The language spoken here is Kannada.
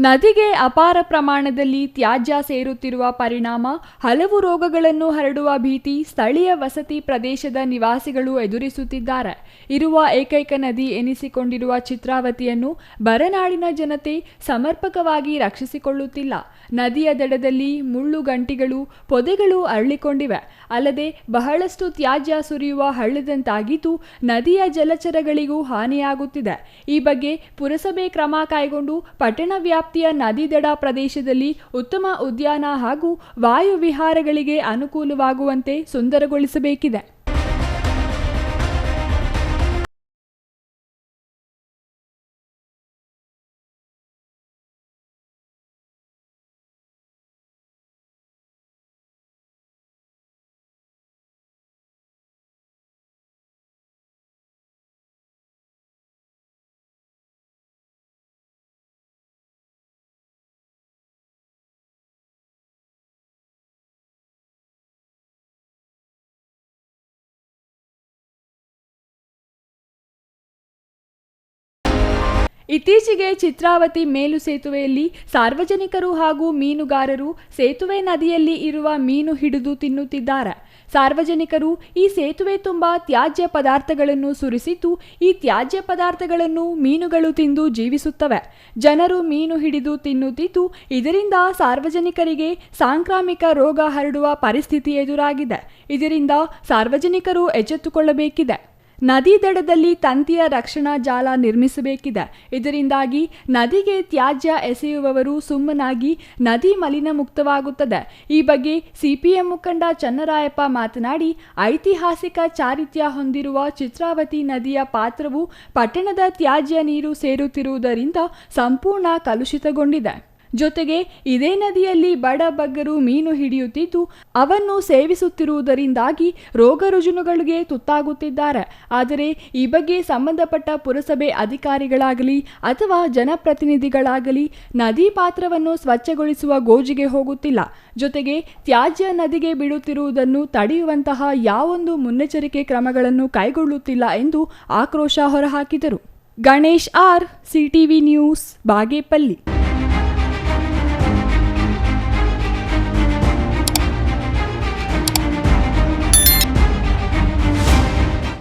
ನದಿಗೆ ಅಪಾರ ಪ್ರಮಾಣದಲ್ಲಿ ತ್ಯಾಜ್ಯ ಸೇರುತ್ತಿರುವ ಪರಿಣಾಮ ಹಲವು ರೋಗಗಳನ್ನು ಹರಡುವ ಭೀತಿ ಸ್ಥಳೀಯ ವಸತಿ ಪ್ರದೇಶದ ನಿವಾಸಿಗಳು ಎದುರಿಸುತ್ತಿದ್ದಾರೆ. ಇರುವ ಏಕೈಕ ನದಿ ಎನಿಸಿಕೊಂಡಿರುವ ಚಿತ್ರಾವತಿಯನ್ನು ಬರನಾಡಿನ ಜನತೆ ಸಮರ್ಪಕವಾಗಿ ರಕ್ಷಿಸಿಕೊಳ್ಳುತ್ತಿಲ್ಲ. ನದಿಯ ದಡದಲ್ಲಿ ಮುಳ್ಳು ಗಂಟಿಗಳು, ಪೊದೆಗಳು ಅರಳಿಕೊಂಡಿವೆ. ಅಲ್ಲದೆ ಬಹಳಷ್ಟು ತ್ಯಾಜ್ಯ ಸುರಿಯುವ ಹಳ್ಳದಂತಾಗಿದ್ದು ನದಿಯ ಜಲಚರಗಳಿಗೂ ಹಾನಿಯಾಗುತ್ತಿದೆ. ಈ ಬಗ್ಗೆ ಪುರಸಭೆ ಕ್ರಮ ಕೈಗೊಂಡು ಪಟ್ಟಣ ವ್ಯಾಪ್ತಿಯ ನದಿ ದಡ ಪ್ರದೇಶದಲ್ಲಿ ಉತ್ತಮ ಉದ್ಯಾನ ಹಾಗೂ ವಾಯು ವಿಹಾರಗಳಿಗೆ ಅನುಕೂಲವಾಗುವಂತೆ ಸುಂದರಗೊಳಿಸಬೇಕಿದೆ. ಇತ್ತೀಚೆಗೆ ಚಿತ್ರಾವತಿ ಮೇಲು ಸೇತುವೆಯಲ್ಲಿ ಸಾರ್ವಜನಿಕರು ಹಾಗೂ ಮೀನುಗಾರರು ಸೇತುವೆ ನದಿಯಲ್ಲಿ ಇರುವ ಮೀನು ಹಿಡಿದು ತಿನ್ನುತ್ತಿದ್ದಾರೆ. ಸಾರ್ವಜನಿಕರು ಈ ಸೇತುವೆ ತುಂಬ ತ್ಯಾಜ್ಯ ಪದಾರ್ಥಗಳನ್ನು ಸುರಿಸಿದ್ದು ಈ ತ್ಯಾಜ್ಯ ಪದಾರ್ಥಗಳನ್ನು ಮೀನುಗಳು ತಿಂದು ಜೀವಿಸುತ್ತವೆ. ಜನರು ಮೀನು ಹಿಡಿದು ತಿನ್ನುತ್ತಿದ್ದು ಇದರಿಂದ ಸಾರ್ವಜನಿಕರಿಗೆ ಸಾಂಕ್ರಾಮಿಕ ರೋಗ ಹರಡುವ ಪರಿಸ್ಥಿತಿ ಎದುರಾಗಿದೆ. ಇದರಿಂದ ಸಾರ್ವಜನಿಕರು ಎಚ್ಚೆತ್ತುಕೊಳ್ಳಬೇಕಿದೆ. ನದಿ ದಡದಲ್ಲಿ ತಂತಿಯ ರಕ್ಷಣಾ ಜಾಲ ನಿರ್ಮಿಸಬೇಕಿದೆ. ಇದರಿಂದಾಗಿ ನದಿಗೆ ತ್ಯಾಜ್ಯ ಎಸೆಯುವವರು ಸುಮ್ಮನಾಗಿ ನದಿ ಮಲಿನ ಮುಕ್ತವಾಗುತ್ತದೆ. ಈ ಬಗ್ಗೆ ಸಿಪಿಎಂ ಮುಖಂಡ ಚನ್ನರಾಯಪ್ಪ ಮಾತನಾಡಿ, ಐತಿಹಾಸಿಕ ಚಾರಿತ್ರ್ಯ ಹೊಂದಿರುವ ಚಿತ್ರಾವತಿ ನದಿಯ ಪಾತ್ರವು ಪಟ್ಟಣದ ತ್ಯಾಜ್ಯ ನೀರು ಸೇರುತ್ತಿರುವುದರಿಂದ ಸಂಪೂರ್ಣ ಕಲುಷಿತಗೊಂಡಿದೆ. ಜೊತೆಗೆ ಇದೇ ನದಿಯಲ್ಲಿ ಬಡ ಬಗ್ಗರು ಮೀನು ಹಿಡಿಯುತ್ತಿದ್ದು ಅವನ್ನು ಸೇವಿಸುತ್ತಿರುವುದರಿಂದಾಗಿ ರೋಗ ರುಜಿನಗಳಿಗೆ ತುತ್ತಾಗುತ್ತಿದ್ದಾರೆ. ಆದರೆ ಈ ಬಗ್ಗೆ ಸಂಬಂಧಪಟ್ಟ ಪುರಸಭೆ ಅಧಿಕಾರಿಗಳಾಗಲಿ ಅಥವಾ ಜನಪ್ರತಿನಿಧಿಗಳಾಗಲಿ ನದಿ ಪಾತ್ರವನ್ನು ಸ್ವಚ್ಛಗೊಳಿಸುವ ಗೋಜಿಗೆ ಹೋಗುತ್ತಿಲ್ಲ. ಜೊತೆಗೆ ತ್ಯಾಜ್ಯ ನದಿಗೆ ಬಿಡುತ್ತಿರುವುದನ್ನು ತಡೆಯುವಂತಹ ಯಾವೊಂದು ಮುನ್ನೆಚ್ಚರಿಕೆ ಕ್ರಮಗಳನ್ನು ಕೈಗೊಳ್ಳುತ್ತಿಲ್ಲ ಎಂದು ಆಕ್ರೋಶ ಹೊರಹಾಕಿದರು. Ganesh R, CTV news, Bagepalli.